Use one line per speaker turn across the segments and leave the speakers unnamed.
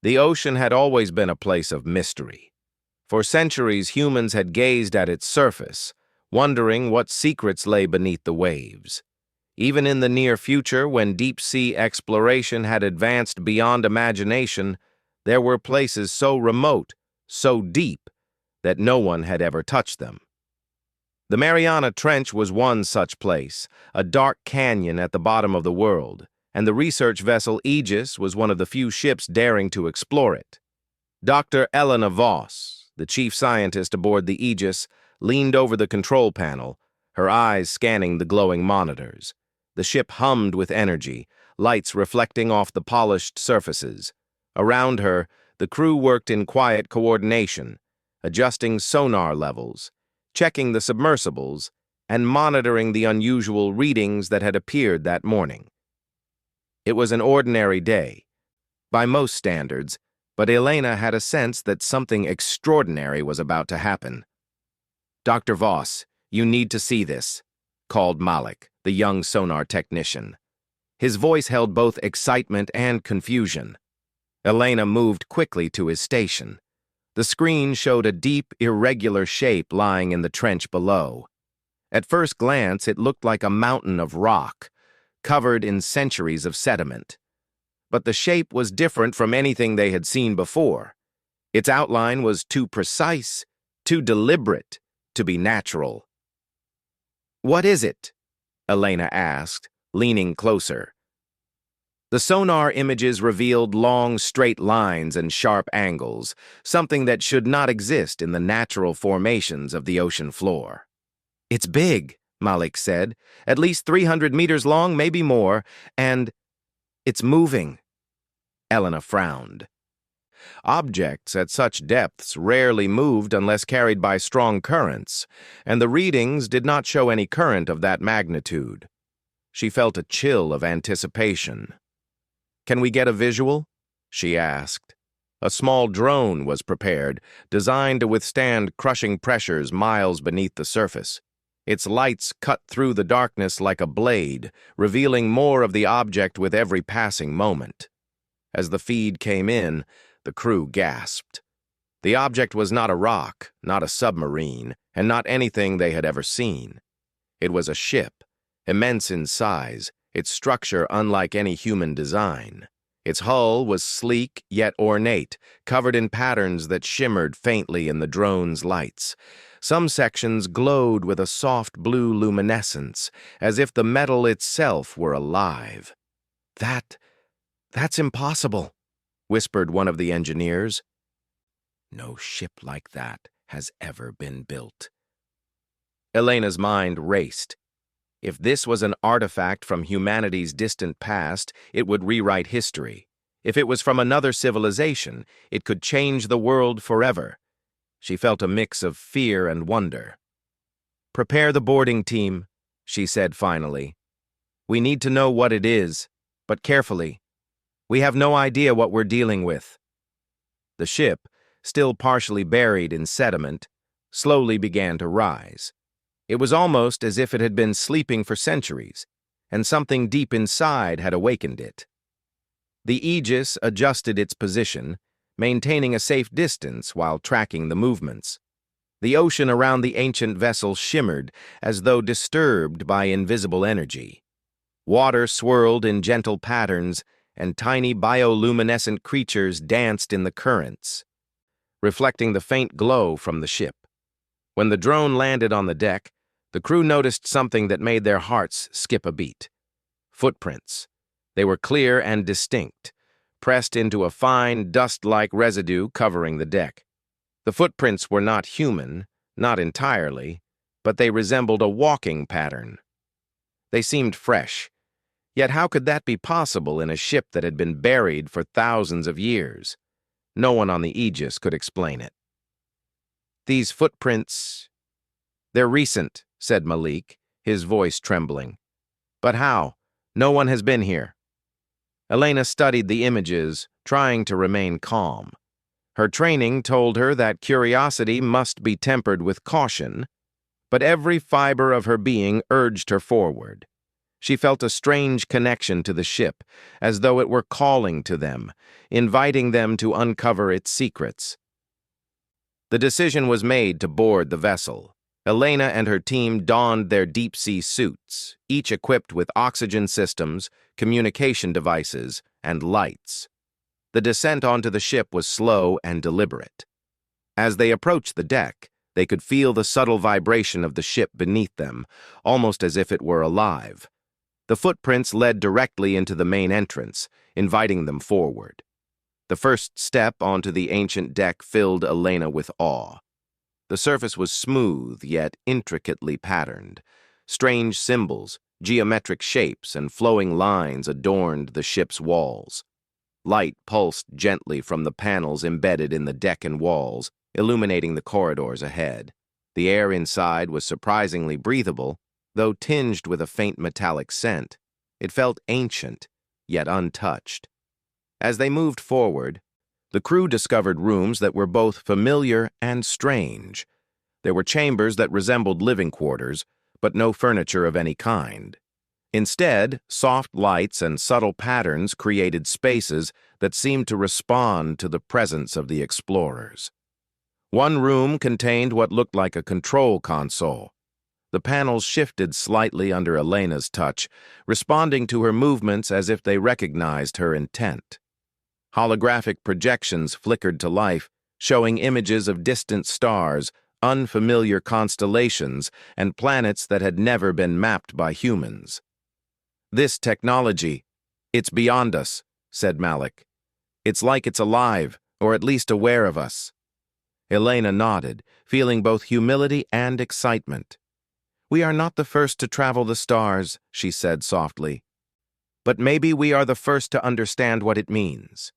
The ocean had always been a place of mystery. For centuries, humans had gazed at its surface, wondering what secrets lay beneath the waves. Even in the near future, when deep-sea exploration had advanced beyond imagination, there were places so remote, so deep, that no one had ever touched them. The Mariana Trench was one such place, a dark canyon at the bottom of the world, and the research vessel Aegis was one of the few ships daring to explore it. Dr. Elena Voss, the chief scientist aboard the Aegis, leaned over the control panel, her eyes scanning the glowing monitors. The ship hummed with energy, lights reflecting off the polished surfaces. Around her, the crew worked in quiet coordination, adjusting sonar levels, checking the submersibles, and monitoring the unusual readings that had appeared that morning. It was an ordinary day, by most standards, but Elena had a sense that something extraordinary was about to happen. "Dr. Voss, you need to see this," called Malik, the young sonar technician. His voice held both excitement and confusion. Elena moved quickly to his station. The screen showed a deep, irregular shape lying in the trench below. At first glance, it looked like a mountain of rock, covered in centuries of sediment. But the shape was different from anything they had seen before. Its outline was too precise, too deliberate to be natural. "What is it?" Elena asked, leaning closer. The sonar images revealed long, straight lines and sharp angles, something that should not exist in the natural formations of the ocean floor. "It's big," Malik said, "at least 300 meters long, maybe more, and it's moving." Elena frowned. Objects at such depths rarely moved unless carried by strong currents, and the readings did not show any current of that magnitude. She felt a chill of anticipation. "Can we get a visual?" she asked. A small drone was prepared, designed to withstand crushing pressures miles beneath the surface. Its lights cut through the darkness like a blade, revealing more of the object with every passing moment. As the feed came in, the crew gasped. The object was not a rock, not a submarine, and not anything they had ever seen. It was a ship, immense in size, its structure unlike any human design. Its hull was sleek yet ornate, covered in patterns that shimmered faintly in the drone's lights. Some sections glowed with a soft blue luminescence, as if the metal itself were alive. That's impossible," whispered one of the engineers. "No ship like that has ever been built." Elena's mind raced. If this was an artifact from humanity's distant past, it would rewrite history. If it was from another civilization, it could change the world forever. She felt a mix of fear and wonder. "Prepare the boarding team," she said finally. "We need to know what it is, but carefully. We have no idea what we're dealing with." The ship, still partially buried in sediment, slowly began to rise. It was almost as if it had been sleeping for centuries, and something deep inside had awakened it. The Aegis adjusted its position, maintaining a safe distance while tracking the movements. The ocean around the ancient vessel shimmered as though disturbed by invisible energy. Water swirled in gentle patterns, and tiny bioluminescent creatures danced in the currents, reflecting the faint glow from the ship. When the drone landed on the deck, the crew noticed something that made their hearts skip a beat. Footprints. They were clear and distinct, pressed into a fine, dust-like residue covering the deck. The footprints were not human, not entirely, but they resembled a walking pattern. They seemed fresh. Yet how could that be possible in a ship that had been buried for thousands of years? No one on the Aegis could explain it. "These footprints, they're recent," said Malik, his voice trembling. "But how? No one has been here." Elena studied the images, trying to remain calm. Her training told her that curiosity must be tempered with caution, but every fiber of her being urged her forward. She felt a strange connection to the ship, as though it were calling to them, inviting them to uncover its secrets. The decision was made to board the vessel. Elena and her team donned their deep-sea suits, each equipped with oxygen systems, communication devices, and lights. The descent onto the ship was slow and deliberate. As they approached the deck, they could feel the subtle vibration of the ship beneath them, almost as if it were alive. The footprints led directly into the main entrance, inviting them forward. The first step onto the ancient deck filled Elena with awe. The surface was smooth yet intricately patterned. Strange symbols, geometric shapes, and flowing lines adorned the ship's walls. Light pulsed gently from the panels embedded in the deck and walls, illuminating the corridors ahead. The air inside was surprisingly breathable, though tinged with a faint metallic scent. It felt ancient, yet untouched. As they moved forward, the crew discovered rooms that were both familiar and strange. There were chambers that resembled living quarters, but no furniture of any kind. Instead, soft lights and subtle patterns created spaces that seemed to respond to the presence of the explorers. One room contained what looked like a control console. The panels shifted slightly under Elena's touch, responding to her movements as if they recognized her intent. Holographic projections flickered to life, showing images of distant stars, unfamiliar constellations, and planets that had never been mapped by humans. "This technology, it's beyond us," said Malik. "It's like it's alive, or at least aware of us." Elena nodded, feeling both humility and excitement. "We are not the first to travel the stars," she said softly. "But maybe we are the first to understand what it means."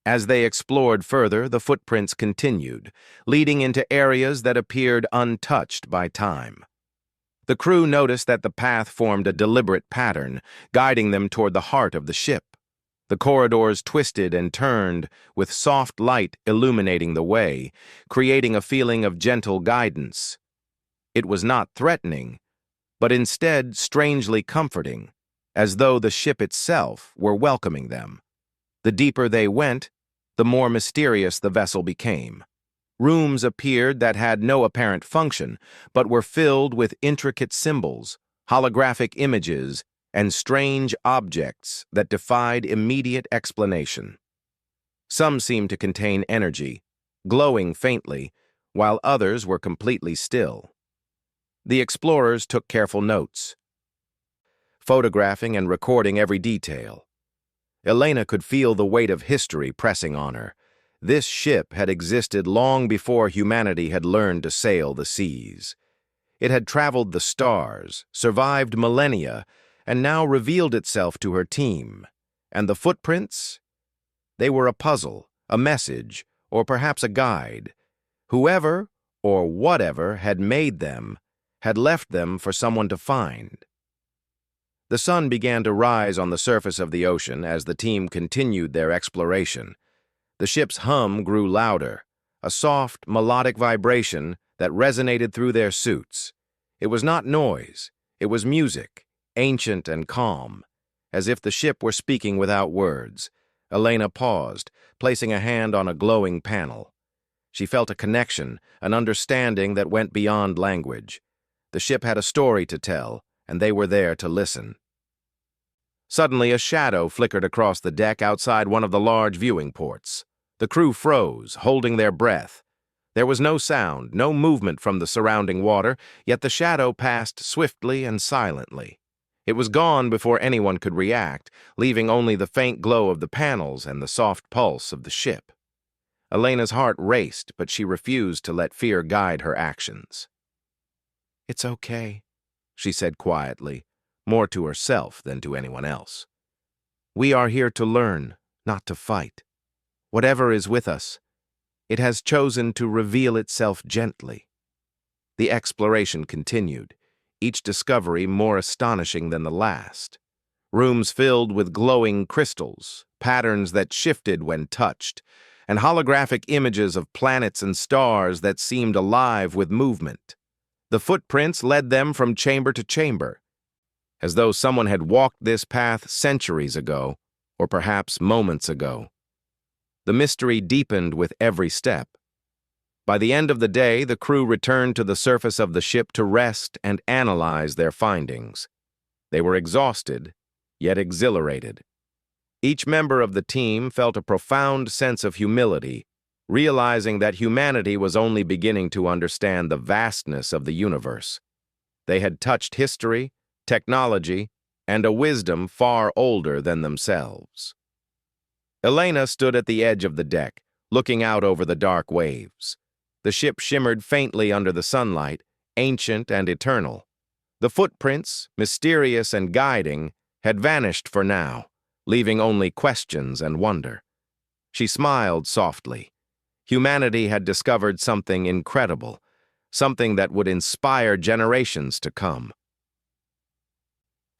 As they explored further, the footprints continued, leading into areas that appeared untouched by time. The crew noticed that the path formed a deliberate pattern, guiding them toward the heart of the ship. The corridors twisted and turned, with soft light illuminating the way, creating a feeling of gentle guidance. It was not threatening, but instead strangely comforting, as though the ship itself were welcoming them. The deeper they went, the more mysterious the vessel became. Rooms appeared that had no apparent function, but were filled with intricate symbols, holographic images, and strange objects that defied immediate explanation. Some seemed to contain energy, glowing faintly, while others were completely still. The explorers took careful notes, photographing and recording every detail. Elena could feel the weight of history pressing on her. This ship had existed long before humanity had learned to sail the seas. It had traveled the stars, survived millennia, and now revealed itself to her team. And the footprints? They were a puzzle, a message, or perhaps a guide. Whoever, or whatever, had made them, had left them for someone to find. The sun began to rise on the surface of the ocean as the team continued their exploration. The ship's hum grew louder, a soft, melodic vibration that resonated through their suits. It was not noise, it was music, ancient and calm, as if the ship were speaking without words. Elena paused, placing a hand on a glowing panel. She felt a connection, an understanding that went beyond language. The ship had a story to tell, and they were there to listen. Suddenly, a shadow flickered across the deck outside one of the large viewing ports. The crew froze, holding their breath. There was no sound, no movement from the surrounding water, yet the shadow passed swiftly and silently. It was gone before anyone could react, leaving only the faint glow of the panels and the soft pulse of the ship. Elena's heart raced, but she refused to let fear guide her actions. "It's okay," she said quietly, more to herself than to anyone else. "We are here to learn, not to fight. Whatever is with us, it has chosen to reveal itself gently." The exploration continued, each discovery more astonishing than the last. Rooms filled with glowing crystals, patterns that shifted when touched, and holographic images of planets and stars that seemed alive with movement. The footprints led them from chamber to chamber. as though someone had walked this path centuries ago, or perhaps moments ago. The mystery deepened with every step. By the end of the day, the crew returned to the surface of the ship to rest and analyze their findings. They were exhausted, yet exhilarated. Each member of the team felt a profound sense of humility, realizing that humanity was only beginning to understand the vastness of the universe. They had touched history, technology, and a wisdom far older than themselves. Elena stood at the edge of the deck, looking out over the dark waves. The ship shimmered faintly under the sunlight, ancient and eternal. The footprints, mysterious and guiding, had vanished for now, leaving only questions and wonder. She smiled softly. Humanity had discovered something incredible, something that would inspire generations to come.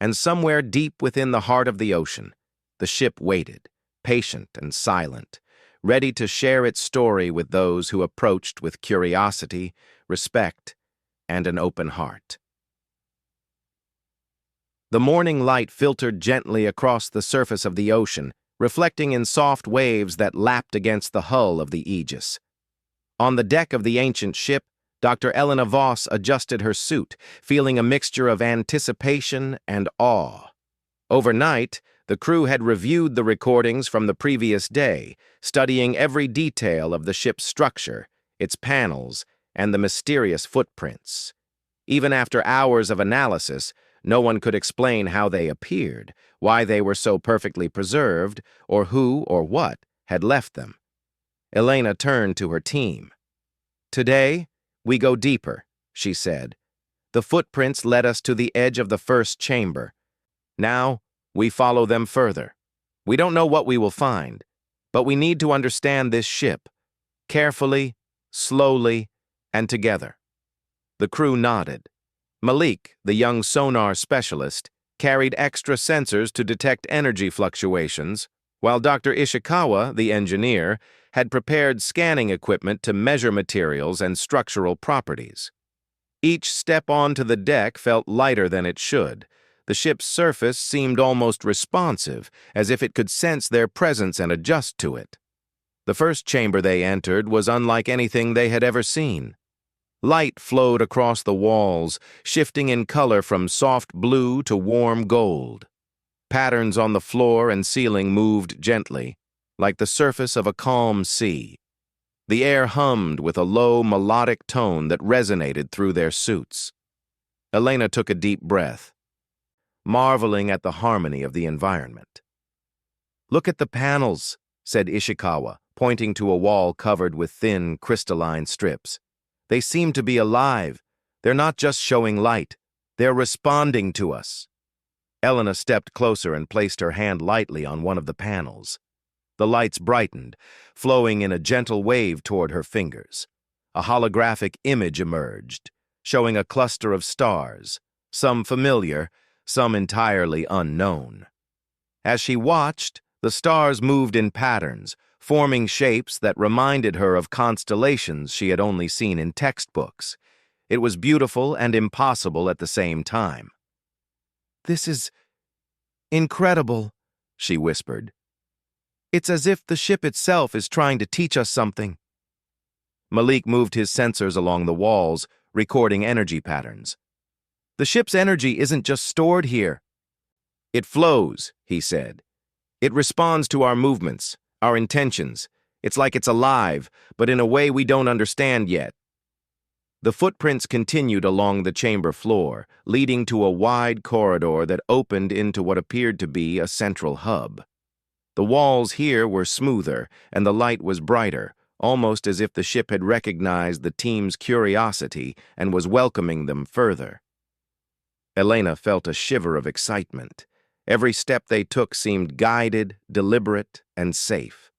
And somewhere deep within the heart of the ocean, the ship waited, patient and silent, ready to share its story with those who approached with curiosity, respect, and an open heart. The morning light filtered gently across the surface of the ocean, reflecting in soft waves that lapped against the hull of the Aegis. On the deck of the ancient ship, Dr. Elena Voss adjusted her suit, feeling a mixture of anticipation and awe. Overnight, the crew had reviewed the recordings from the previous day, studying every detail of the ship's structure, its panels, and the mysterious footprints. Even after hours of analysis, no one could explain how they appeared, why they were so perfectly preserved, or who or what had left them. Elena turned to her team. "Today, we go deeper," she said. "The footprints led us to the edge of the first chamber. Now, we follow them further. We don't know what we will find, but we need to understand this ship, carefully, slowly, and together." The crew nodded. Malik, the young sonar specialist, carried extra sensors to detect energy fluctuations, while Dr. Ishikawa, the engineer, had prepared scanning equipment to measure materials and structural properties. Each step onto the deck felt lighter than it should. The ship's surface seemed almost responsive, as if it could sense their presence and adjust to it. The first chamber they entered was unlike anything they had ever seen. Light flowed across the walls, shifting in color from soft blue to warm gold. Patterns on the floor and ceiling moved gently, like the surface of a calm sea. The air hummed with a low, melodic tone that resonated through their suits. Elena took a deep breath, marveling at the harmony of the environment. "Look at the panels," said Ishikawa, pointing to a wall covered with thin, crystalline strips. "They seem to be alive. They're not just showing light. They're responding to us." Elena stepped closer and placed her hand lightly on one of the panels. The lights brightened, flowing in a gentle wave toward her fingers. A holographic image emerged, showing a cluster of stars, some familiar, some entirely unknown. As she watched, the stars moved in patterns, forming shapes that reminded her of constellations she had only seen in textbooks. It was beautiful and impossible at the same time. "This is incredible," she whispered. "It's as if the ship itself is trying to teach us something." Malik moved his sensors along the walls, recording energy patterns. "The ship's energy isn't just stored here. It flows," he said. "It responds to our movements, our intentions. It's like it's alive, but in a way we don't understand yet." The footprints continued along the chamber floor, leading to a wide corridor that opened into what appeared to be a central hub. The walls here were smoother, and the light was brighter, almost as if the ship had recognized the team's curiosity and was welcoming them further. Elena felt a shiver of excitement. Every step they took seemed guided, deliberate, and safe.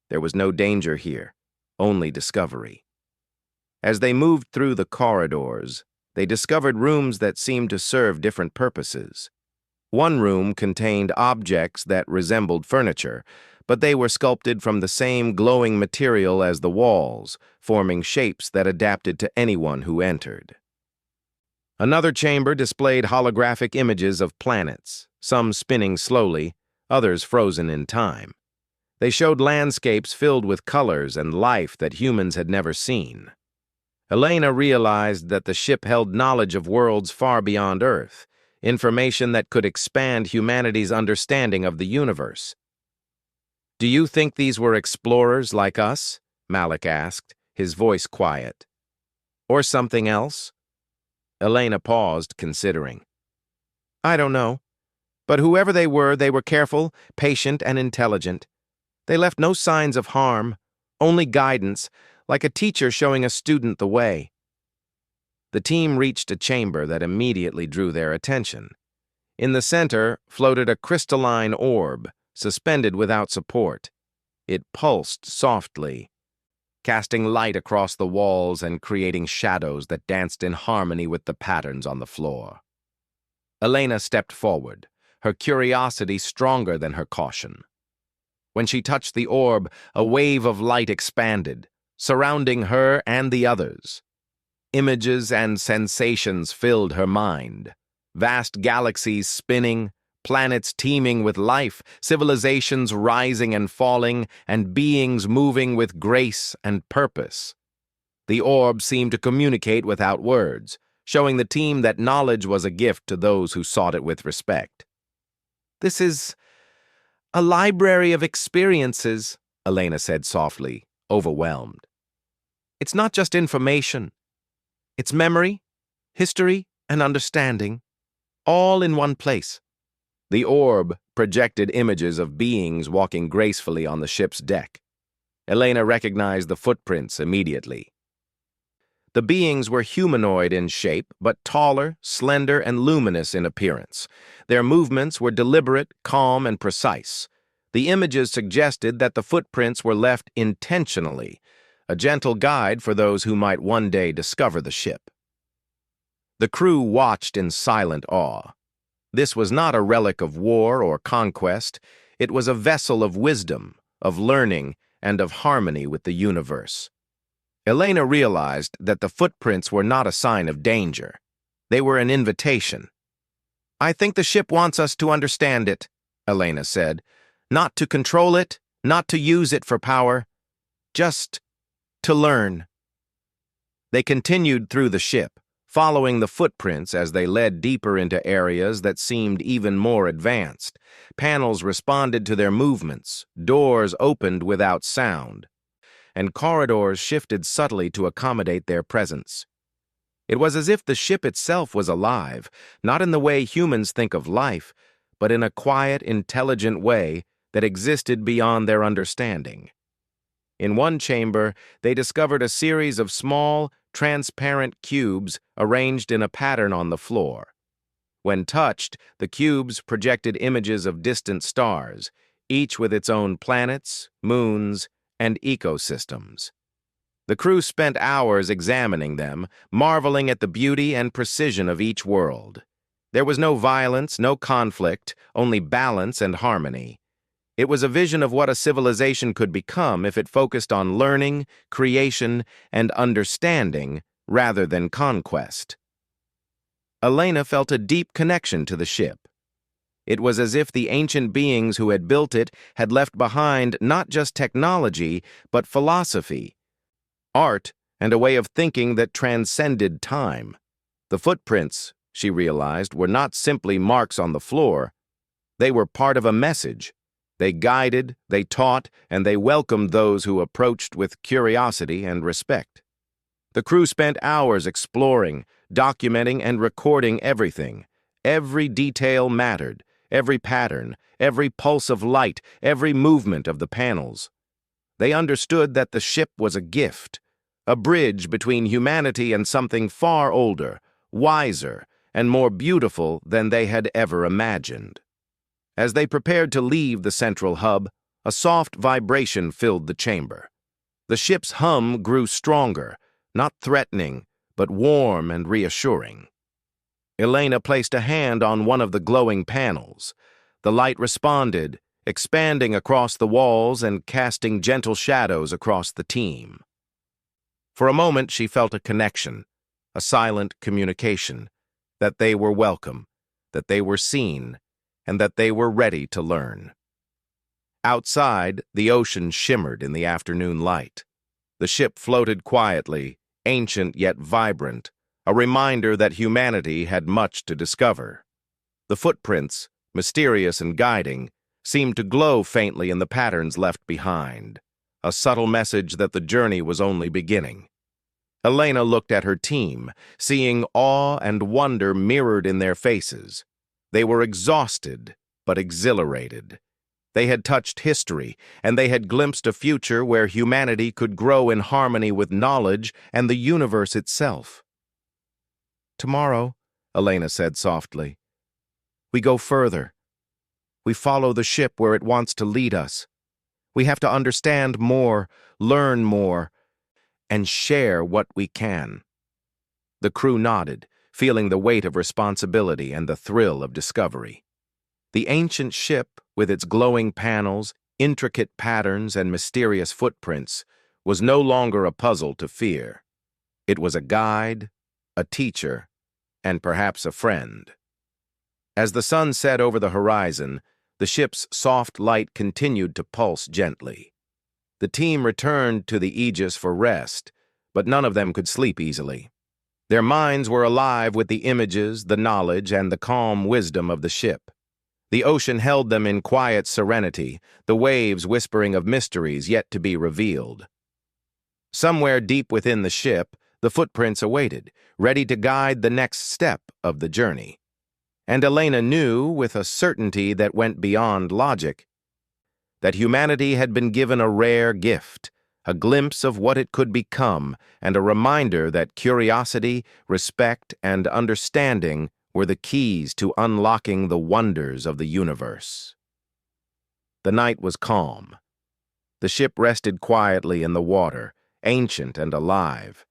There was no danger here, only discovery. As they moved through the corridors, they discovered rooms that seemed to serve different purposes. One room contained objects that resembled furniture, but they were sculpted from the same glowing material as the walls, forming shapes that adapted to anyone who entered. Another chamber displayed holographic images of planets, some spinning slowly, others frozen in time. They showed landscapes filled with colors and life that humans had never seen. Elena realized that the ship held knowledge of worlds far beyond Earth, information that could expand humanity's understanding of the universe. "Do you think these were explorers like us?" Malik asked, his voice quiet. "Or something else?" Elena paused, considering. "I don't know. But whoever they were careful, patient, and intelligent. They left no signs of harm, only guidance, like a teacher showing a student the way." The team reached a chamber that immediately drew their attention. In the center floated a crystalline orb, suspended without support. It pulsed softly, casting light across the walls and creating shadows that danced in harmony with the patterns on the floor. Elena stepped forward, her curiosity stronger than her caution. When she touched the orb, a wave of light expanded, surrounding her and the others. Images and sensations filled her mind. Vast galaxies spinning, planets teeming with life, civilizations rising and falling, and beings moving with grace and purpose. The orb seemed to communicate without words, showing the team that knowledge was a gift to those who sought it with respect. "This is a library of experiences," Elena said softly, overwhelmed. "It's not just information. It's memory, history, and understanding, all in one place." The orb projected images of beings walking gracefully on the ship's deck. Elena recognized the footprints immediately. The beings were humanoid in shape, but taller, slender, and luminous in appearance. Their movements were deliberate, calm, and precise. The images suggested that the footprints were left intentionally, a gentle guide for those who might one day discover the ship. The crew watched in silent awe. This was not a relic of war or conquest. It was a vessel of wisdom, of learning, and of harmony with the universe. Elena realized that the footprints were not a sign of danger. They were an invitation. "I think the ship wants us to understand it," Elena said. "Not to control it, not to use it for power, just to learn." They continued through the ship, following the footprints as they led deeper into areas that seemed even more advanced. Panels responded to their movements, doors opened without sound, and corridors shifted subtly to accommodate their presence. It was as if the ship itself was alive, not in the way humans think of life, but in a quiet, intelligent way that existed beyond their understanding. In one chamber, they discovered a series of small, transparent cubes arranged in a pattern on the floor. When touched, the cubes projected images of distant stars, each with its own planets, moons, and ecosystems. The crew spent hours examining them, marveling at the beauty and precision of each world. There was no violence, no conflict, only balance and harmony. It was a vision of what a civilization could become if it focused on learning, creation, and understanding rather than conquest. Elena felt a deep connection to the ship. It was as if the ancient beings who had built it had left behind not just technology, but philosophy, art, and a way of thinking that transcended time. The footprints, she realized, were not simply marks on the floor. They were part of a message. They guided, they taught, and they welcomed those who approached with curiosity and respect. The crew spent hours exploring, documenting, and recording everything. Every detail mattered, every pattern, every pulse of light, every movement of the panels. They understood that the ship was a gift, a bridge between humanity and something far older, wiser, and more beautiful than they had ever imagined. As they prepared to leave the central hub, a soft vibration filled the chamber. The ship's hum grew stronger, not threatening, but warm and reassuring. Elena placed a hand on one of the glowing panels. The light responded, expanding across the walls and casting gentle shadows across the team. For a moment, she felt a connection, a silent communication, that they were welcome, that they were seen, and that they were ready to learn. Outside, the ocean shimmered in the afternoon light. The ship floated quietly, ancient yet vibrant, a reminder that humanity had much to discover. The footprints, mysterious and guiding, seemed to glow faintly in the patterns left behind, a subtle message that the journey was only beginning. Elena looked at her team, seeing awe and wonder mirrored in their faces. They were exhausted, but exhilarated. They had touched history, and they had glimpsed a future where humanity could grow in harmony with knowledge and the universe itself. "Tomorrow," Elena said softly, "we go further. We follow the ship where it wants to lead us. We have to understand more, learn more, and share what we can." The crew nodded, feeling the weight of responsibility and the thrill of discovery. The ancient ship, with its glowing panels, intricate patterns, and mysterious footprints, was no longer a puzzle to fear. It was a guide, a teacher, and perhaps a friend. As the sun set over the horizon, the ship's soft light continued to pulse gently. The team returned to the Aegis for rest, but none of them could sleep easily. Their minds were alive with the images, the knowledge, and the calm wisdom of the ship. The ocean held them in quiet serenity, the waves whispering of mysteries yet to be revealed. Somewhere deep within the ship, the footprints awaited, ready to guide the next step of the journey. And Elena knew, with a certainty that went beyond logic, that humanity had been given a rare gift, a glimpse of what it could become, and a reminder that curiosity, respect, and understanding were the keys to unlocking the wonders of the universe. The night was calm. The ship rested quietly in the water, ancient and alive.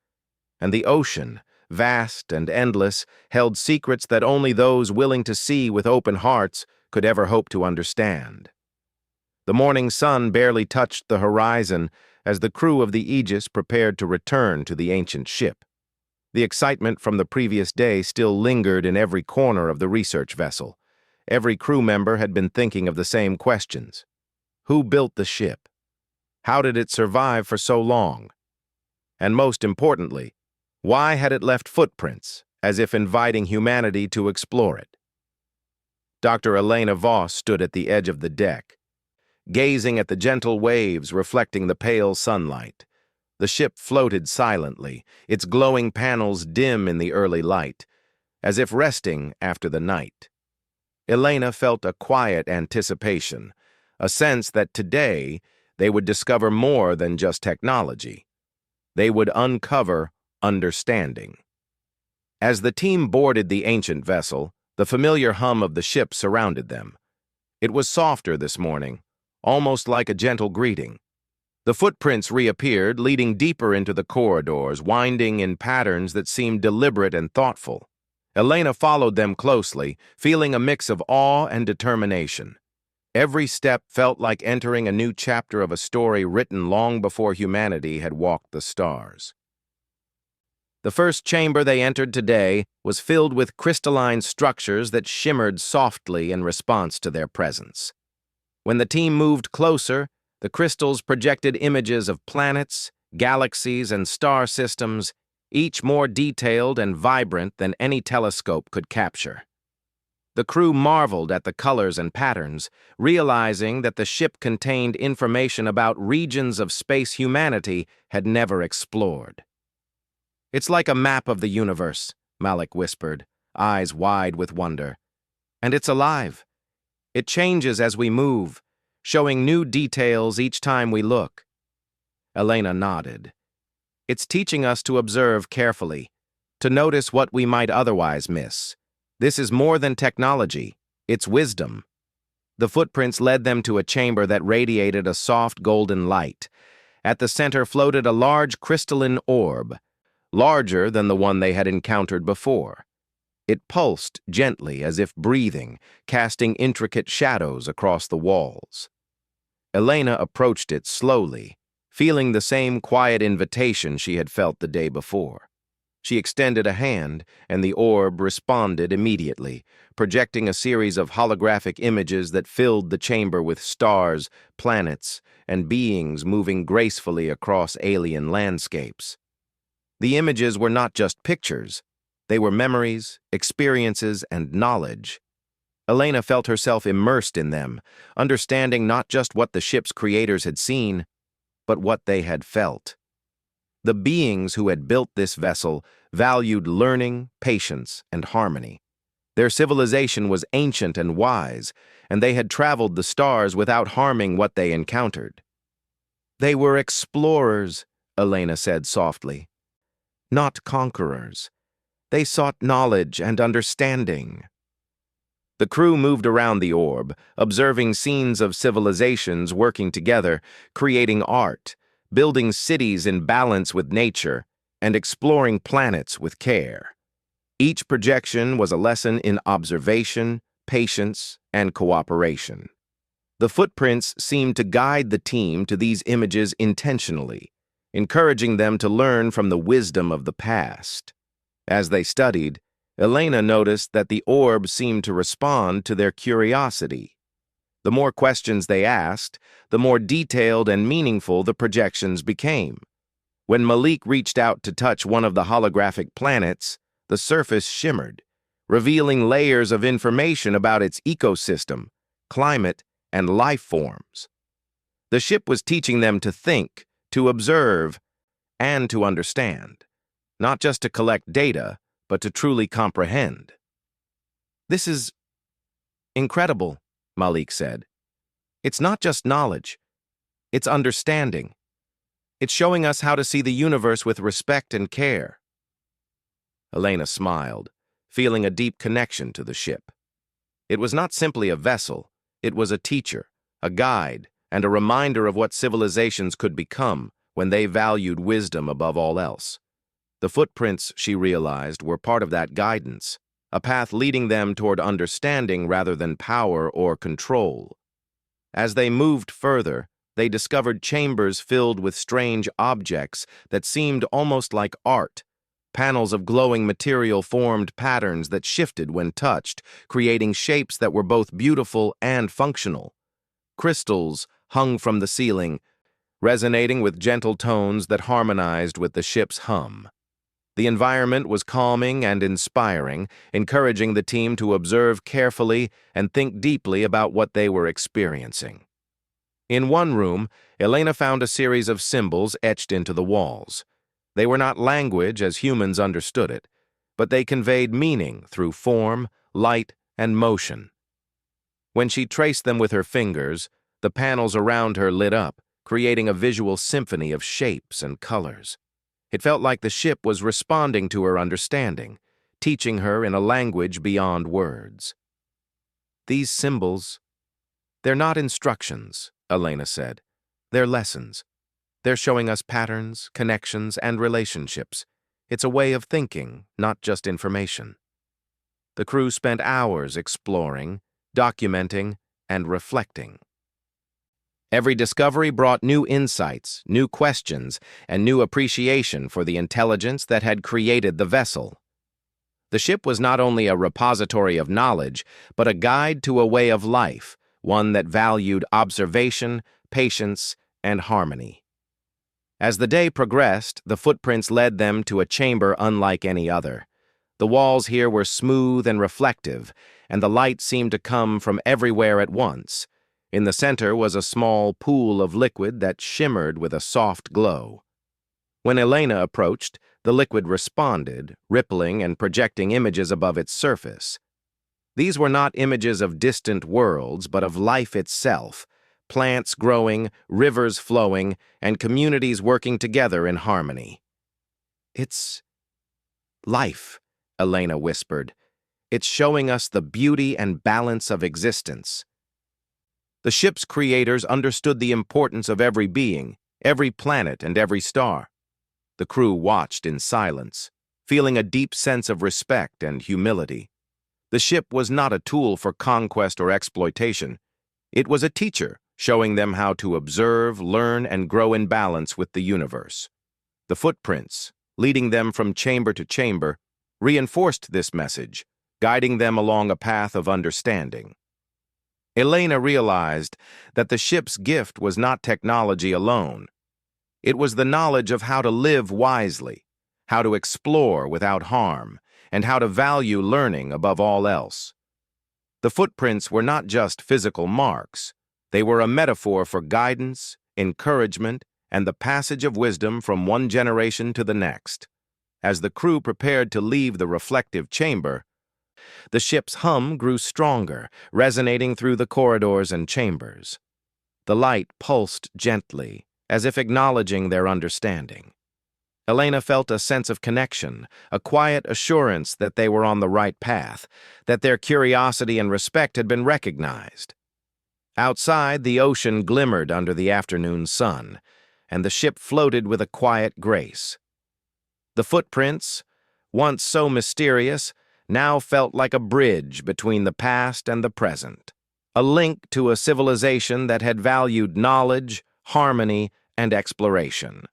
And the ocean, vast and endless, held secrets that only those willing to see with open hearts could ever hope to understand. The morning sun barely touched the horizon as the crew of the Aegis prepared to return to the ancient ship. The excitement from the previous day still lingered in every corner of the research vessel. Every crew member had been thinking of the same questions. Who built the ship? How did it survive for so long? And most importantly, why had it left footprints, as if inviting humanity to explore it? Dr. Elena Voss stood at the edge of the deck, gazing at the gentle waves reflecting the pale sunlight. The ship floated silently, its glowing panels dim in the early light, as if resting after the night. Elena felt a quiet anticipation, a sense that today they would discover more than just technology. They would uncover understanding. As the team boarded the ancient vessel, the familiar hum of the ship surrounded them. It was softer this morning, almost like a gentle greeting. The footprints reappeared, leading deeper into the corridors, winding in patterns that seemed deliberate and thoughtful. Elena followed them closely, feeling a mix of awe and determination. Every step felt like entering a new chapter of a story written long before humanity had walked the stars. The first chamber they entered today was filled with crystalline structures that shimmered softly in response to their presence. When the team moved closer, the crystals projected images of planets, galaxies, and star systems, each more detailed and vibrant than any telescope could capture. The crew marveled at the colors and patterns, realizing that the ship contained information about regions of space humanity had never explored. "It's like a map of the universe," Malik whispered, eyes wide with wonder. "And it's alive. It changes as we move, showing new details each time we look." Elena nodded. "It's teaching us to observe carefully, to notice what we might otherwise miss. This is more than technology, it's wisdom." The footprints led them to a chamber that radiated a soft golden light. At the center floated a large crystalline orb, larger than the one they had encountered before. It pulsed gently as if breathing, casting intricate shadows across the walls. Elena approached it slowly, feeling the same quiet invitation she had felt the day before. She extended a hand, and the orb responded immediately, projecting a series of holographic images that filled the chamber with stars, planets, and beings moving gracefully across alien landscapes. The images were not just pictures. They were memories, experiences, and knowledge. Elena felt herself immersed in them, understanding not just what the ship's creators had seen, but what they had felt. The beings who had built this vessel valued learning, patience, and harmony. Their civilization was ancient and wise, and they had traveled the stars without harming what they encountered. They were explorers, Elena said softly, not conquerors. They sought knowledge and understanding. The crew moved around the orb, observing scenes of civilizations working together, creating art, building cities in balance with nature, and exploring planets with care. Each projection was a lesson in observation, patience, and cooperation. The footprints seemed to guide the team to these images intentionally, encouraging them to learn from the wisdom of the past. As they studied, Elena noticed that the orb seemed to respond to their curiosity. The more questions they asked, the more detailed and meaningful the projections became. When Malik reached out to touch one of the holographic planets, the surface shimmered, revealing layers of information about its ecosystem, climate, and life forms. The ship was teaching them to think, to observe, and to understand, not just to collect data, but to truly comprehend. "This is incredible," Malik said. "It's not just knowledge, it's understanding. It's showing us how to see the universe with respect and care." Elena smiled, feeling a deep connection to the ship. It was not simply a vessel, it was a teacher, a guide, and a reminder of what civilizations could become when they valued wisdom above all else. The footprints, she realized, were part of that guidance, a path leading them toward understanding rather than power or control. As they moved further, they discovered chambers filled with strange objects that seemed almost like art. Panels of glowing material formed patterns that shifted when touched, creating shapes that were both beautiful and functional. Crystals hung from the ceiling, resonating with gentle tones that harmonized with the ship's hum. The environment was calming and inspiring, encouraging the team to observe carefully and think deeply about what they were experiencing. In one room, Elena found a series of symbols etched into the walls. They were not language as humans understood it, but they conveyed meaning through form, light, and motion. When she traced them with her fingers, the panels around her lit up, creating a visual symphony of shapes and colors. It felt like the ship was responding to her understanding, teaching her in a language beyond words. "These symbols, they're not instructions," Elena said. "They're lessons. They're showing us patterns, connections, and relationships. It's a way of thinking, not just information." The crew spent hours exploring, documenting, and reflecting. Every discovery brought new insights, new questions, and new appreciation for the intelligence that had created the vessel. The ship was not only a repository of knowledge, but a guide to a way of life, one that valued observation, patience, and harmony. As the day progressed, the footprints led them to a chamber unlike any other. The walls here were smooth and reflective, and the light seemed to come from everywhere at once. In the center was a small pool of liquid that shimmered with a soft glow. When Elena approached, the liquid responded, rippling and projecting images above its surface. These were not images of distant worlds, but of life itself, plants growing, rivers flowing, and communities working together in harmony. "It's life," Elena whispered. "It's showing us the beauty and balance of existence." The ship's creators understood the importance of every being, every planet, and every star. The crew watched in silence, feeling a deep sense of respect and humility. The ship was not a tool for conquest or exploitation. It was a teacher, showing them how to observe, learn, and grow in balance with the universe. The footprints, leading them from chamber to chamber, reinforced this message, guiding them along a path of understanding. Elena realized that the ship's gift was not technology alone. It was the knowledge of how to live wisely, how to explore without harm, and how to value learning above all else. The footprints were not just physical marks. They were a metaphor for guidance, encouragement, and the passage of wisdom from one generation to the next. As the crew prepared to leave the reflective chamber, the ship's hum grew stronger, resonating through the corridors and chambers. The light pulsed gently, as if acknowledging their understanding. Elena felt a sense of connection, a quiet assurance that they were on the right path, that their curiosity and respect had been recognized. Outside, the ocean glimmered under the afternoon sun, and the ship floated with a quiet grace. The footprints, once so mysterious, now felt like a bridge between the past and the present, a link to a civilization that had valued knowledge, harmony, and exploration.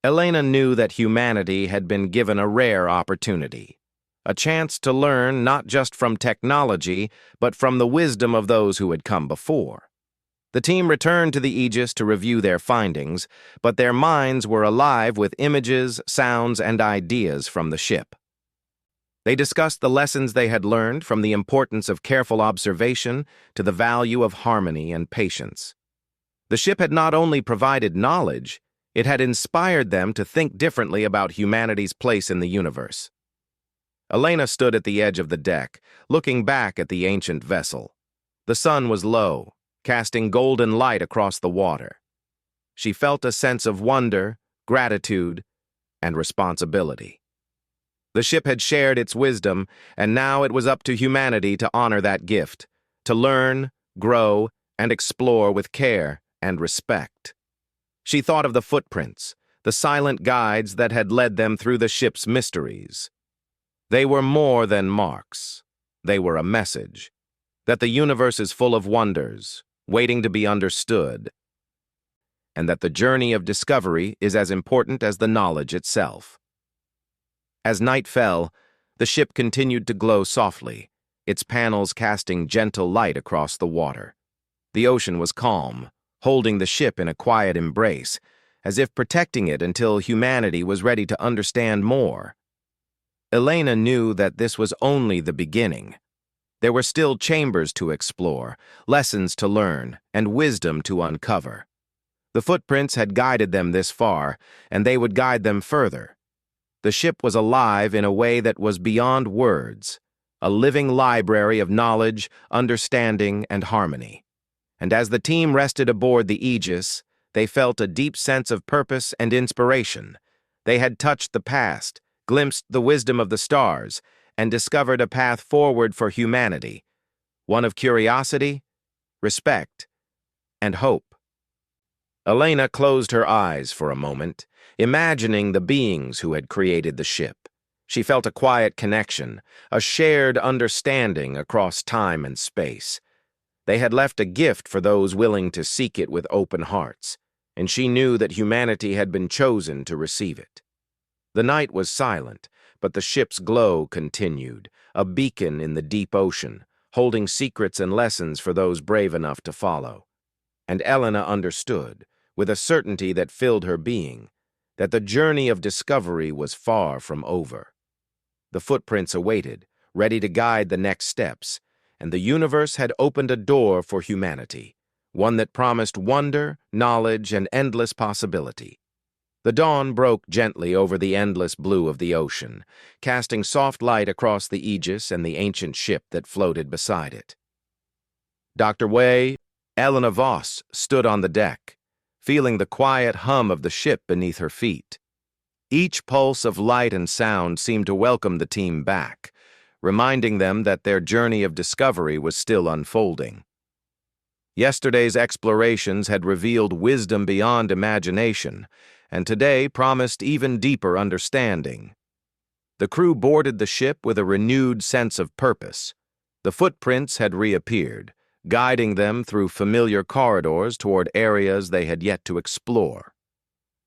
Elena knew that humanity had been given a rare opportunity, a chance to learn not just from technology, but from the wisdom of those who had come before. The team returned to the Aegis to review their findings, but their minds were alive with images, sounds, and ideas from the ship. They discussed the lessons they had learned, from the importance of careful observation to the value of harmony and patience. The ship had not only provided knowledge, it had inspired them to think differently about humanity's place in the universe. Elena stood at the edge of the deck, looking back at the ancient vessel. The sun was low, casting golden light across the water. She felt a sense of wonder, gratitude, and responsibility. The ship had shared its wisdom, and now it was up to humanity to honor that gift, to learn, grow, and explore with care and respect. She thought of the footprints, the silent guides that had led them through the ship's mysteries. They were more than marks. They were a message, that the universe is full of wonders, waiting to be understood, and that the journey of discovery is as important as the knowledge itself. As night fell, the ship continued to glow softly, its panels casting gentle light across the water. The ocean was calm, holding the ship in a quiet embrace, as if protecting it until humanity was ready to understand more. Elena knew that this was only the beginning. There were still chambers to explore, lessons to learn, and wisdom to uncover. The footprints had guided them this far, and they would guide them further. The ship was alive in a way that was beyond words, a living library of knowledge, understanding, and harmony. And as the team rested aboard the Aegis, they felt a deep sense of purpose and inspiration. They had touched the past, glimpsed the wisdom of the stars, and discovered a path forward for humanity, one of curiosity, respect, and hope. Elena closed her eyes for a moment, imagining the beings who had created the ship. She felt a quiet connection, a shared understanding across time and space. They had left a gift for those willing to seek it with open hearts, and she knew that humanity had been chosen to receive it. The night was silent, but the ship's glow continued, a beacon in the deep ocean, holding secrets and lessons for those brave enough to follow. And Elena understood, with a certainty that filled her being, that the journey of discovery was far from over. The footprints awaited, ready to guide the next steps, and the universe had opened a door for humanity, one that promised wonder, knowledge, and endless possibility. The dawn broke gently over the endless blue of the ocean, casting soft light across the Aegis and the ancient ship that floated beside it. Dr. Way, Elena Voss stood on the deck, feeling the quiet hum of the ship beneath her feet. Each pulse of light and sound seemed to welcome the team back, reminding them that their journey of discovery was still unfolding. Yesterday's explorations had revealed wisdom beyond imagination, and today promised even deeper understanding. The crew boarded the ship with a renewed sense of purpose. The footprints had reappeared, guiding them through familiar corridors toward areas they had yet to explore.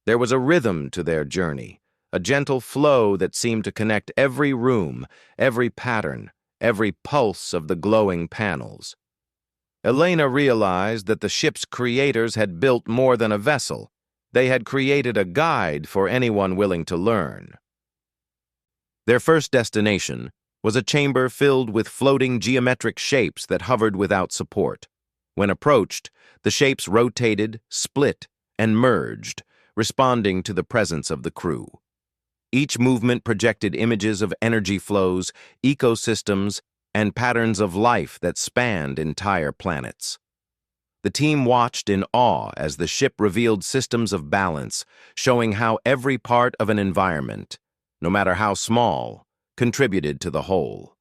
There was a rhythm to their journey, a gentle flow that seemed to connect every room, every pattern, every pulse of the glowing panels. Elena realized that the ship's creators had built more than a vessel. They had created a guide for anyone willing to learn. Their first destination was a chamber filled with floating geometric shapes that hovered without support. When approached, the shapes rotated, split, and merged, responding to the presence of the crew. Each movement projected images of energy flows, ecosystems, and patterns of life that spanned entire planets. The team watched in awe as the ship revealed systems of balance, showing how every part of an environment, no matter how small, contributed to the whole.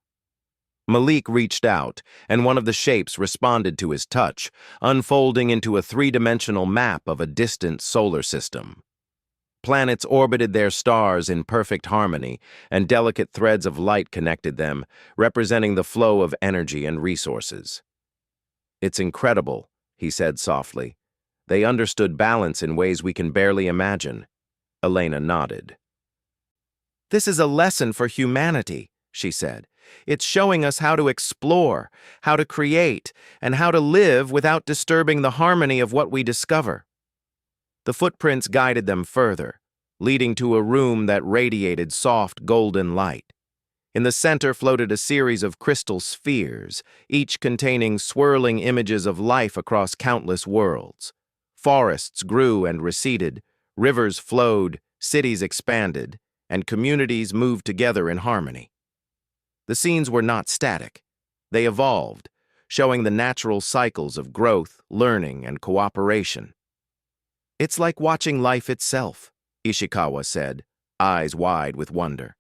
Malik reached out, and one of the shapes responded to his touch, unfolding into a three-dimensional map of a distant solar system. Planets orbited their stars in perfect harmony, and delicate threads of light connected them, representing the flow of energy and resources. "It's incredible," he said softly. "They understood balance in ways we can barely imagine." Elena nodded. "This is a lesson for humanity," she said. "It's showing us how to explore, how to create, and how to live without disturbing the harmony of what we discover." The footprints guided them further, leading to a room that radiated soft golden light. In the center floated a series of crystal spheres, each containing swirling images of life across countless worlds. Forests grew and receded, rivers flowed, cities expanded, and communities moved together in harmony. The scenes were not static. They evolved, showing the natural cycles of growth, learning, and cooperation. "It's like watching life itself," Ishikawa said, eyes wide with wonder.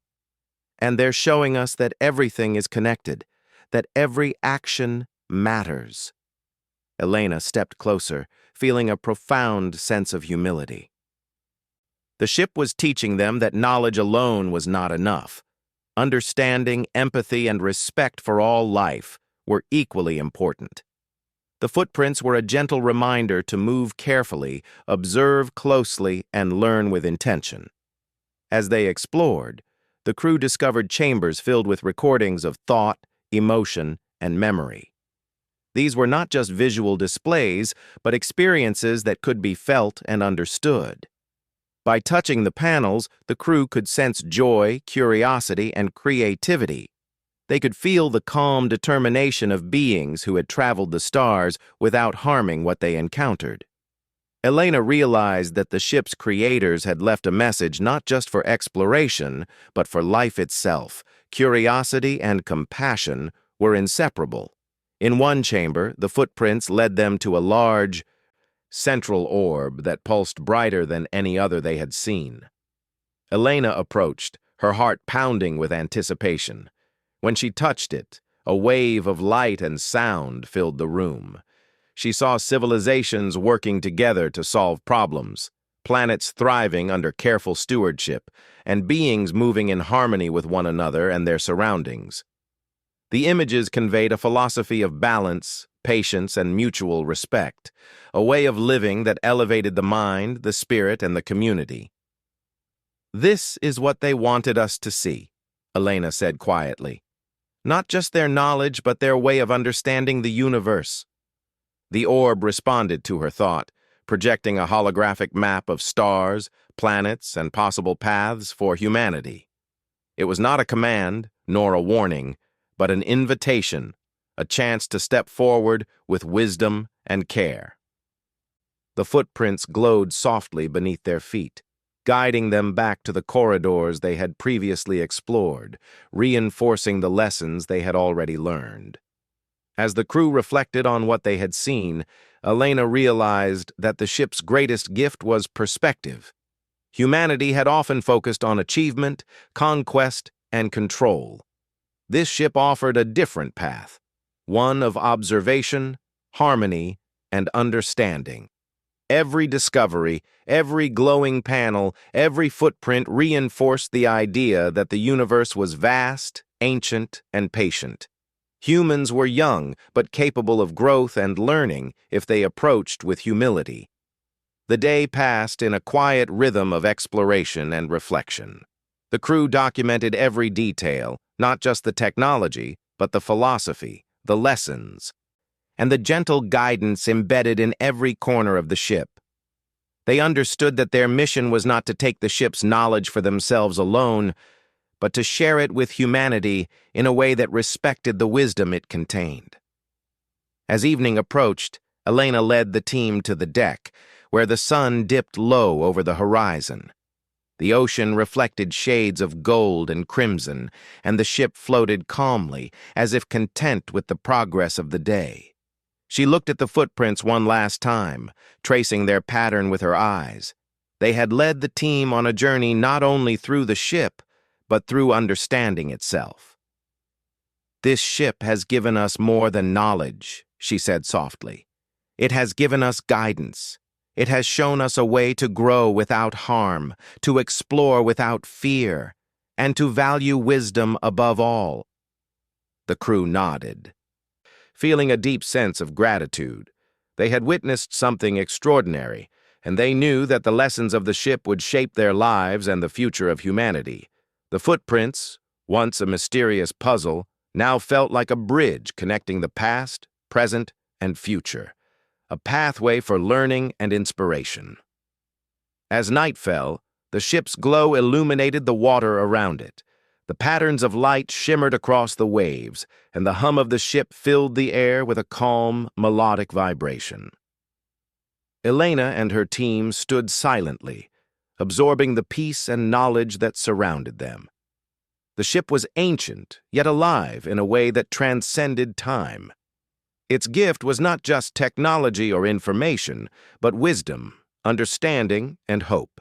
"And they're showing us that everything is connected, that every action matters." Elena stepped closer, feeling a profound sense of humility. The ship was teaching them that knowledge alone was not enough. Understanding, empathy, and respect for all life were equally important. The footprints were a gentle reminder to move carefully, observe closely, and learn with intention. As they explored, the crew discovered chambers filled with recordings of thought, emotion, and memory. These were not just visual displays, but experiences that could be felt and understood. By touching the panels, the crew could sense joy, curiosity, and creativity. They could feel the calm determination of beings who had traveled the stars without harming what they encountered. Elena realized that the ship's creators had left a message not just for exploration, but for life itself. Curiosity and compassion were inseparable. In one chamber, the footprints led them to a large, central orb that pulsed brighter than any other they had seen. Elena approached, her heart pounding with anticipation. When she touched it, a wave of light and sound filled the room. She saw civilizations working together to solve problems, planets thriving under careful stewardship, and beings moving in harmony with one another and their surroundings. The images conveyed a philosophy of balance, patience, and mutual respect, a way of living that elevated the mind, the spirit, and the community. "This is what they wanted us to see," Elena said quietly. "Not just their knowledge, but their way of understanding the universe." The orb responded to her thought, projecting a holographic map of stars, planets, and possible paths for humanity. It was not a command, nor a warning, but an invitation, a chance to step forward with wisdom and care. The footprints glowed softly beneath their feet, guiding them back to the corridors they had previously explored, reinforcing the lessons they had already learned. As the crew reflected on what they had seen, Elena realized that the ship's greatest gift was perspective. Humanity had often focused on achievement, conquest, and control. This ship offered a different path, one of observation, harmony, and understanding. Every discovery, every glowing panel, every footprint reinforced the idea that the universe was vast, ancient, and patient. Humans were young, but capable of growth and learning if they approached with humility. The day passed in a quiet rhythm of exploration and reflection. The crew documented every detail, not just the technology, but the philosophy, the lessons, and the gentle guidance embedded in every corner of the ship. They understood that their mission was not to take the ship's knowledge for themselves alone, but to share it with humanity in a way that respected the wisdom it contained. As evening approached, Elena led the team to the deck, where the sun dipped low over the horizon. The ocean reflected shades of gold and crimson, and the ship floated calmly, as if content with the progress of the day. She looked at the footprints one last time, tracing their pattern with her eyes. They had led the team on a journey not only through the ship, but through understanding itself. "This ship has given us more than knowledge," she said softly. "It has given us guidance. It has shown us a way to grow without harm, to explore without fear, and to value wisdom above all." The crew nodded, feeling a deep sense of gratitude. They had witnessed something extraordinary, and they knew that the lessons of the ship would shape their lives and the future of humanity. The footprints, once a mysterious puzzle, now felt like a bridge connecting the past, present, and future, a pathway for learning and inspiration. As night fell, the ship's glow illuminated the water around it. The patterns of light shimmered across the waves, and the hum of the ship filled the air with a calm, melodic vibration. Elena and her team stood silently, absorbing the peace and knowledge that surrounded them. The ship was ancient, yet alive in a way that transcended time. Its gift was not just technology or information, but wisdom, understanding, and hope.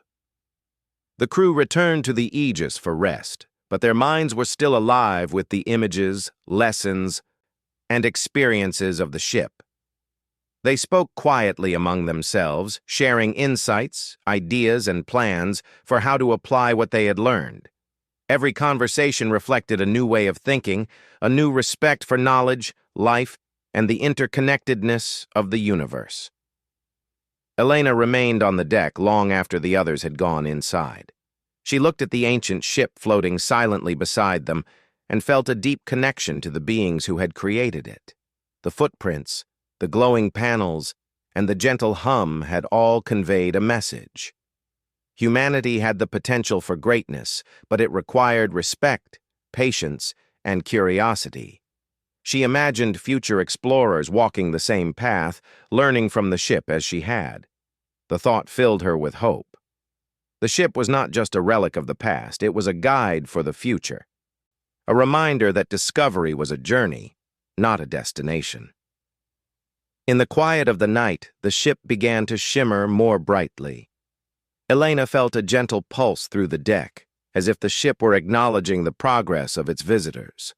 The crew returned to the Aegis for rest, but their minds were still alive with the images, lessons, and experiences of the ship. They spoke quietly among themselves, sharing insights, ideas, and plans for how to apply what they had learned. Every conversation reflected a new way of thinking, a new respect for knowledge, life, and the interconnectedness of the universe. Elena remained on the deck long after the others had gone inside. She looked at the ancient ship floating silently beside them and felt a deep connection to the beings who had created it. The footprints, the glowing panels, and the gentle hum had all conveyed a message. Humanity had the potential for greatness, but it required respect, patience, and curiosity. She imagined future explorers walking the same path, learning from the ship as she had. The thought filled her with hope. The ship was not just a relic of the past, it was a guide for the future. A reminder that discovery was a journey, not a destination. In the quiet of the night, the ship began to shimmer more brightly. Elena felt a gentle pulse through the deck, as if the ship were acknowledging the progress of its visitors.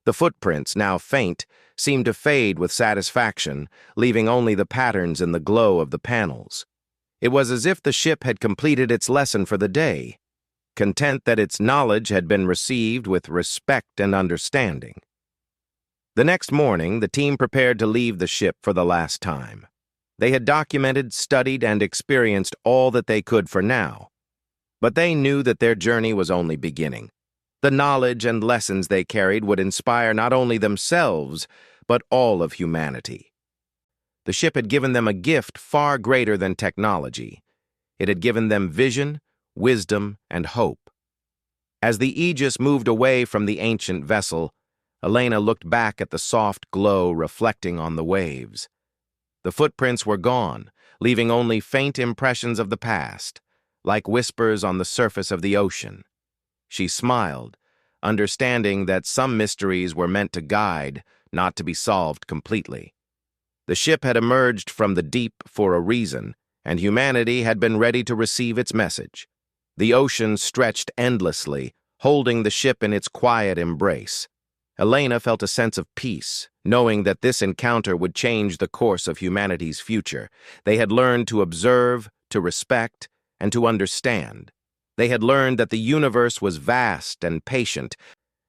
The footprints, now faint, seemed to fade with satisfaction, leaving only the patterns in the glow of the panels. It was as if the ship had completed its lesson for the day, content that its knowledge had been received with respect and understanding. The next morning, the team prepared to leave the ship for the last time. They had documented, studied, and experienced all that they could for now. But they knew that their journey was only beginning. The knowledge and lessons they carried would inspire not only themselves, but all of humanity. The ship had given them a gift far greater than technology. It had given them vision, wisdom, and hope. As the Aegis moved away from the ancient vessel, Elena looked back at the soft glow reflecting on the waves. The footprints were gone, leaving only faint impressions of the past, like whispers on the surface of the ocean. She smiled, understanding that some mysteries were meant to guide, not to be solved completely. The ship had emerged from the deep for a reason, and humanity had been ready to receive its message. The ocean stretched endlessly, holding the ship in its quiet embrace. Elena felt a sense of peace, knowing that this encounter would change the course of humanity's future. They had learned to observe, to respect, and to understand. They had learned that the universe was vast and patient,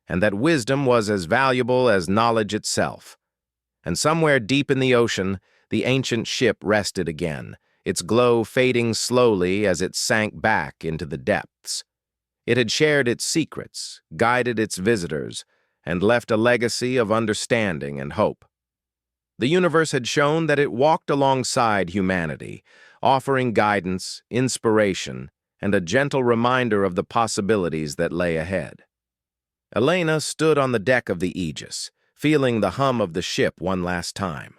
and that wisdom was as valuable as knowledge itself. And somewhere deep in the ocean, the ancient ship rested again, its glow fading slowly as it sank back into the depths. It had shared its secrets, guided its visitors, and left a legacy of understanding and hope. The universe had shown that it walked alongside humanity, offering guidance, inspiration, and a gentle reminder of the possibilities that lay ahead. Elena stood on the deck of the Aegis, feeling the hum of the ship one last time.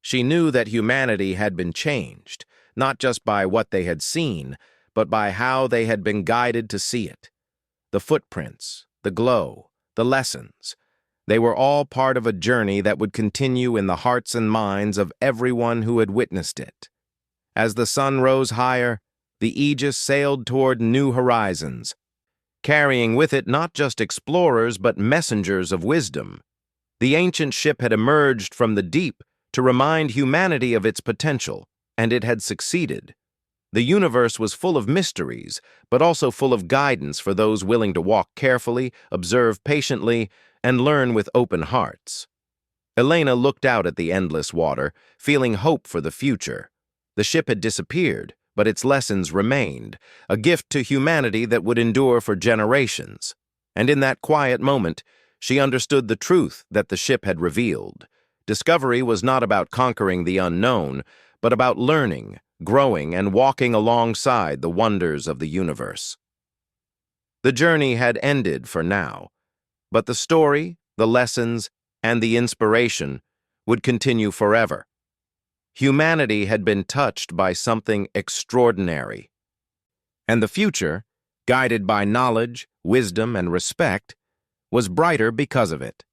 She knew that humanity had been changed, not just by what they had seen, but by how they had been guided to see it. The footprints, the glow, the lessons, they were all part of a journey that would continue in the hearts and minds of everyone who had witnessed it. As the sun rose higher, the Aegis sailed toward new horizons, carrying with it not just explorers but messengers of wisdom. The ancient ship had emerged from the deep to remind humanity of its potential, and it had succeeded. The universe was full of mysteries, but also full of guidance for those willing to walk carefully, observe patiently, and learn with open hearts. Elena looked out at the endless water, feeling hope for the future. The ship had disappeared, but its lessons remained, a gift to humanity that would endure for generations. And in that quiet moment, she understood the truth that the ship had revealed. Discovery was not about conquering the unknown, but about learning, growing, and walking alongside the wonders of the universe. The journey had ended for now, but the story, the lessons, and the inspiration would continue forever. Humanity had been touched by something extraordinary, and the future, guided by knowledge, wisdom, and respect, was brighter because of it.